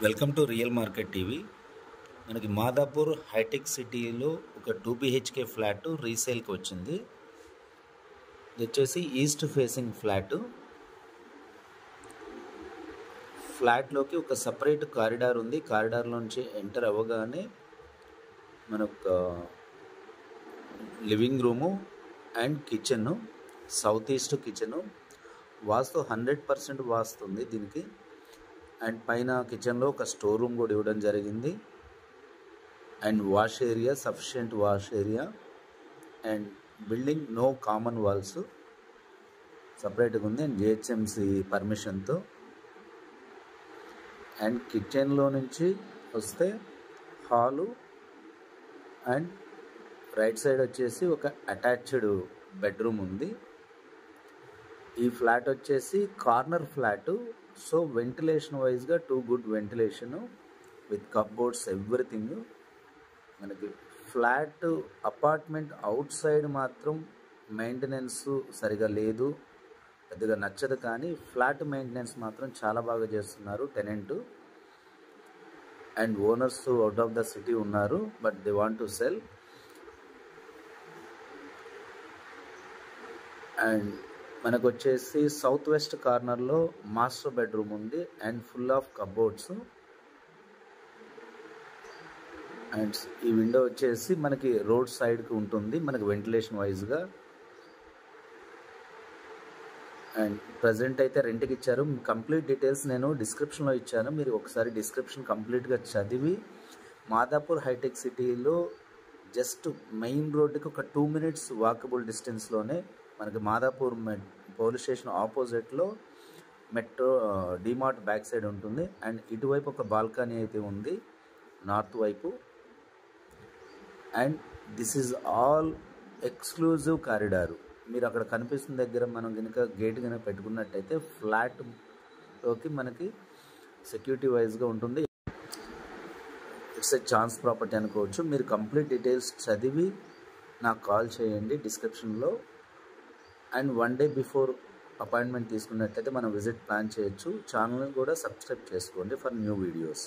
Welcome to real market TV. మనకి Madhapur hitech సిటీలో ఒక 2 BHK ఫ్లాట్ రీసేల్కి వచ్చింది. ఇది వచ్చేసి ఈస్ట్ ఫేసింగ్ ఫ్లాట్లోకి ఒక సపరేట్ కారిడార్ ఉంది. కారిడార్లోంచి ఎంటర్ అవ్వగానే మనకు living room and kitchen, south east kitchen. Vastu 100% వాస్తుంది దీనికి. అండ్ పైన కిచెన్లో ఒక స్టోర్ రూమ్ కూడా ఇవ్వడం జరిగింది. And wash area, sufficient wash area. And building no common walls, సపరేట్గా ఉంది అండ్ GHMC పర్మిషన్తో. అండ్ కిచెన్లో నుంచి వస్తే హాలు అండ్ రైట్ సైడ్ వచ్చేసి ఒక అటాచ్డ్ బెడ్రూమ్ ఉంది. ఈ ఫ్లాట్ వచ్చేసి కార్నర్ ఫ్లాటు, సో వెంటిలేషన్ వైజ్గా 2 good ventilation with cupboards everything. మనకి ఫ్లాట్ అపార్ట్మెంట్ అవుట్ సైడ్ మాత్రం మెయింటెనెన్స్ సరిగా లేదు, పెద్దగా నచ్చదు. కానీ ఫ్లాట్ మెయింటెనెన్స్ మాత్రం చాలా బాగా చేస్తున్నారు tenant. And owners out of the city ఉన్నారు, but they want to sell. And మనకు వచ్చేసి సౌత్ వెస్ట్ కార్నర్లో మాస్టర్ బెడ్రూమ్ ఉంది and full of cupboards. And ఈ విండో వచ్చేసి మనకి రోడ్ సైడ్కి ఉంటుంది, మనకి వెంటిలేషన్ వైజ్గా. అండ్ ప్రజెంట్ అయితే రెంట్కి ఇచ్చారు. కంప్లీట్ డీటెయిల్స్ నేను డిస్క్రిప్షన్లో ఇచ్చాను, మీరు ఒకసారి డిస్క్రిప్షన్ కంప్లీట్గా చదివి. మాదాపూర్ హైటెక్ సిటీలో జస్ట్ మెయిన్ రోడ్డుకి ఒక 2 minutes వాకబుల్ డిస్టెన్స్లోనే మనకి మాదాపూర్ పోలీస్ స్టేషన్ ఆపోజిట్లో మెట్రో డిమార్ట్ బ్యాక్ సైడ్ ఉంటుంది. అండ్ ఇటువైపు ఒక బాల్కనీ అయితే ఉంది నార్త్ వైపు. And this is all exclusive corridor. మీరు అక్కడ కనిపిస్తున్న దగ్గర మనం కనుక గేట్ కనుక పెట్టుకున్నట్టయితే ఫ్లాట్లోకి మనకి సెక్యూరిటీ వైజ్గా ఉంటుంది. ఇట్స్ ఎ ఛాన్స్ ప్రాపర్టీ అనుకోవచ్చు. మీరు కంప్లీట్ డీటెయిల్స్ చదివి నాకు కాల్ చేయండి డిస్క్రిప్షన్లో. అండ్ 1 day బిఫోర్ అపాయింట్మెంట్ తీసుకున్నట్టయితే మనం విజిట్ ప్లాన్ చేయొచ్చు. ఛానల్ని కూడా సబ్స్క్రైబ్ చేసుకోండి ఫర్ న్యూ వీడియోస్.